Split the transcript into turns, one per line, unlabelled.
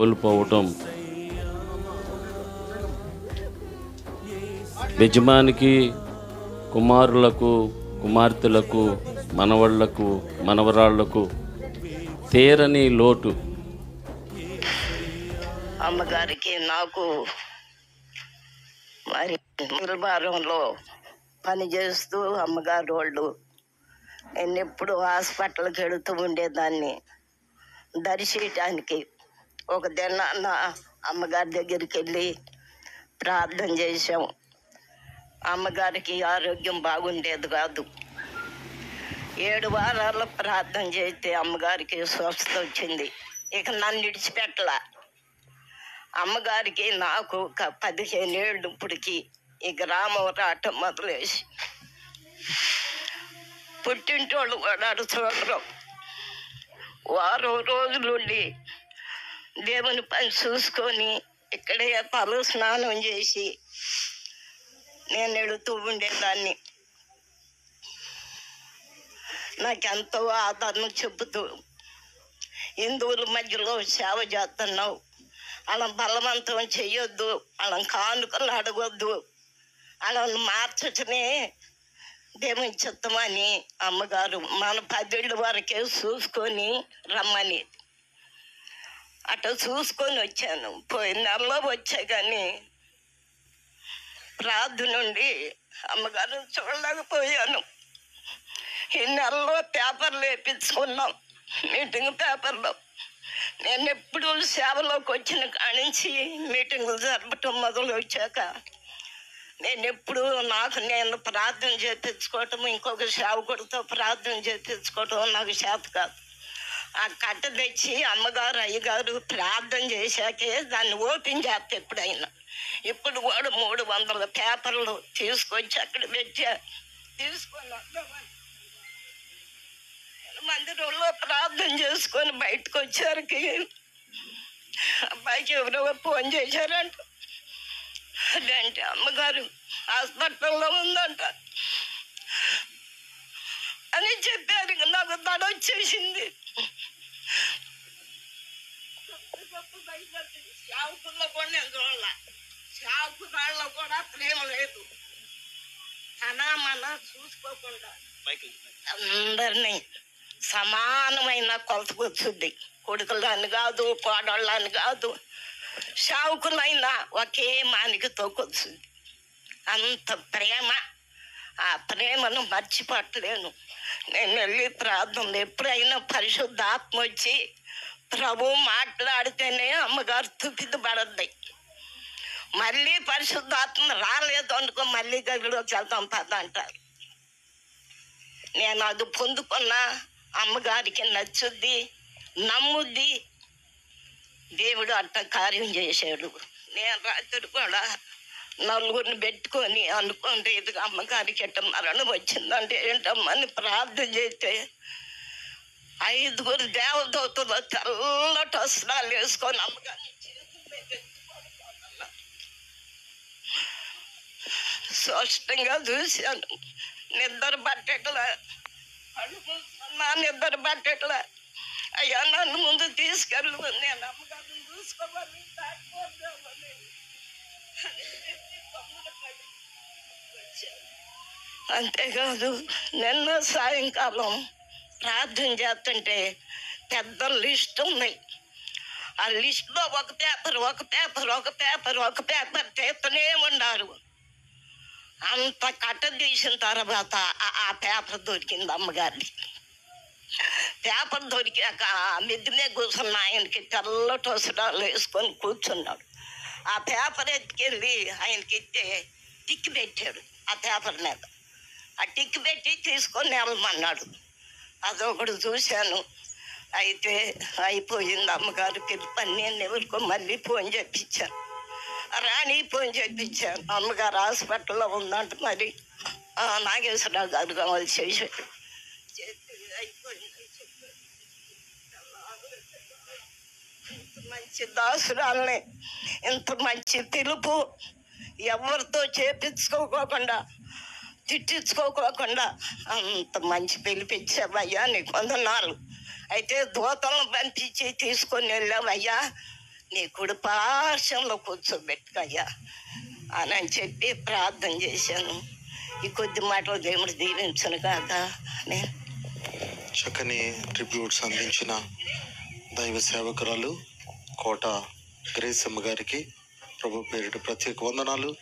కోల్పోవటం యజమానికి, కుమారులకు, కుమార్తెలకు, మనవళ్లకు, మనవరాళ్లకు తీరని లోటు.
అమ్మగారికి నాకు మరి నిర్భారంలో పనిచేస్తూ అమ్మగారు వాళ్ళు నేను ఎప్పుడు హాస్పిటల్కి వెళుతూ ఉండేదాన్ని. దర్శించడానికి ఒక దినాన్న అమ్మగారి దగ్గరికి వెళ్ళి ప్రార్థన చేశాం. అమ్మగారికి ఆరోగ్యం బాగుండేది కాదు. 7 వారాల్లో ప్రార్థన చేస్తే అమ్మగారికి స్వస్థత వచ్చింది. ఇక నన్ను విడిచిపెట్టలా. అమ్మగారికి నాకు 15 ఏళ్ళు ఇప్పటికి ఈ గ్రామం రావటం మొదలేసి పుట్టింటోళ్ళు కూడా చూడరు. వారం రోజులుండి దేవుని పని చూసుకొని ఇక్కడే తల స్నానం చేసి నేను వెళుతూ ఉండేదాన్ని. నాకెంతో ఆదరణ చెబుతూ హిందువుల మధ్యలో సేవ చేస్తున్నావు, అలా బలవంతం చెయ్యొద్దు, అలా కానుకలు అడగొద్దు, అలా మార్చటమే దేవుని చిత్తమని అమ్మగారు మన 10 ఏళ్ళ వరకే చూసుకొని రమ్మని అట్లా చూసుకొని వచ్చాను. పోయిన నెలలో వచ్చా కానీ ప్రార్థన నుండి అమ్మగారిని చూడలేకపోయాను. ఈ నెలలో పేపర్లు వేయించుకున్నాం, మీటింగ్ పేపర్లో. నేను ఎప్పుడు సేవలోకి వచ్చిన కానించి మీటింగులు జరపటం మొదలు వచ్చాక నేను ఎప్పుడు నేను ప్రార్థన చేయించుకోవటం, ఇంకొక సేవకుడితో ప్రార్థన చేయించుకోవటం నాకు చేత కాదు. ఆ కట్ట తెచ్చి అమ్మగారు అయ్యగారు ప్రార్థన చేశాకే దాన్ని ఓపెన్ చేస్తా ఎప్పుడైనా. ఇప్పుడు కూడా 300 పేపర్లు తీసుకొచ్చి అక్కడ పెట్టా. తీసుకొని మందిరంలో ప్రార్థన చేసుకొని బయటకు వచ్చారికి అబ్బాయికి ఎవరో ఫోన్ చేశారంట. అదేంటి అమ్మగారు హాస్పిటల్లో ఉందంట అని చెప్పారు. నాకు దడ వచ్చేసింది. షావుకుల్లో కూడా నేను చూడాల, షావుకురాళ్ళలో కూడా ప్రేమ లేదు. అనామన చూసుకోకుండా అందరినీ సమానమైన కొలతకొచ్చుద్ది. కొడుకులని కాదు, కోడళ్ళని కాదు, షావుకులైనా ఒకే మానికతో కొచ్చుద్ది. అంత ప్రేమ. ఆ ప్రేమను మర్చిపట్టలేను. నేను వెళ్ళి ప్రార్థనలు ఎప్పుడైనా పరిశుద్ధాత్మ వచ్చి ప్రభు మాట్లాడితేనే అమ్మగారు తుపిది పడద్ది. మళ్ళీ పరిశుద్ధాత్మ రాలేదు అనుకో మళ్ళీ గదిలోకి వెళ్తాం పద అంటారు. నేను అది పొందుకున్నా. అమ్మగారికి నచ్చుద్ది, నమ్ముద్ది. దేవుడు అట్ట కార్యం చేశాడు. నేను రాత్రి కూడా నలుగురిని పెట్టుకొని అనుకోండి ఇది అమ్మగారికి ఎట్ట మరణం వచ్చిందంటే ఏంటమ్మని ప్రార్థన చేస్తే 5 దేవదూతలు తెల్లటి వస్త్రాలు వేసుకొని అమ్మగారిని స్పష్టంగా చూశాను. నిద్ర పట్టేట్లా అడుగుతున్నా, నిద్ర పట్టేట్లా. అయ్యా నన్ను ముందు తీసుకెళ్ళు, నేను అమ్మగారిని చూసుకోవాలి. అంతేకాదు నిన్న సాయంకాలం ప్రార్థన చేస్తుంటే పెద్ద లిస్ట్ ఉన్నాయి. ఆ లిస్టులో ఒక పేపర్ తీస్తూనే ఉన్నారు. అంత కట్ట తీసిన తర్వాత ఆ పేపర్ దొరికింది అమ్మగారికి. పేపర్ దొరికాక మిద్ది మీద కూర్చున్న ఆయనకి తెల్లటి వస్త్రాలు వేసుకొని కూర్చున్నాడు. ఆ పేపర్ ఎత్తుకెళ్ళి ఆయనకి ఇస్తే టిక్ పెట్టాడు. ఆ పేపర్ మీద ఆ టిక్ పెట్టి తీసుకొని వెళ్ళమన్నాడు. అదొకటి చూశాను. అయితే అయిపోయింది అమ్మగారికి పని. నేను ఎవరికో మళ్ళీ ఫోన్ చేయించాను, రాణి ఫోన్ చేయించాను. అమ్మగారు హాస్పిటల్లో ఉందంట. మరి నాగేశ్వరరావు గారు కావాలి చేశాడు. అయిపోయింది. మంచి దాసురాల్ని, ఇంత మంచి పిలుపు ఎవరితో చేపించుకోకుండా తిట్టించుకోకుండా అంత మంచి పిలిపించావయ్యా, నీకు వందనాలు. అయితే దూతలను పంపించి తీసుకొని వెళ్ళావయ్యా, నీ కుడి పార్శ్వంలో కూర్చోబెట్టుకయ్యా అని చెప్పి ప్రార్థన చేశాను. ఈ కొద్ది మాటలు దేవుడు దీవించను కాక. నేను
చక్కని ట్రిబ్యూట్స్ అందించిన దైవ సేవకురాలు కోట గ్రేసమ్మ గారికి ప్రభు పేరిట ప్రత్యేక వందనాలు.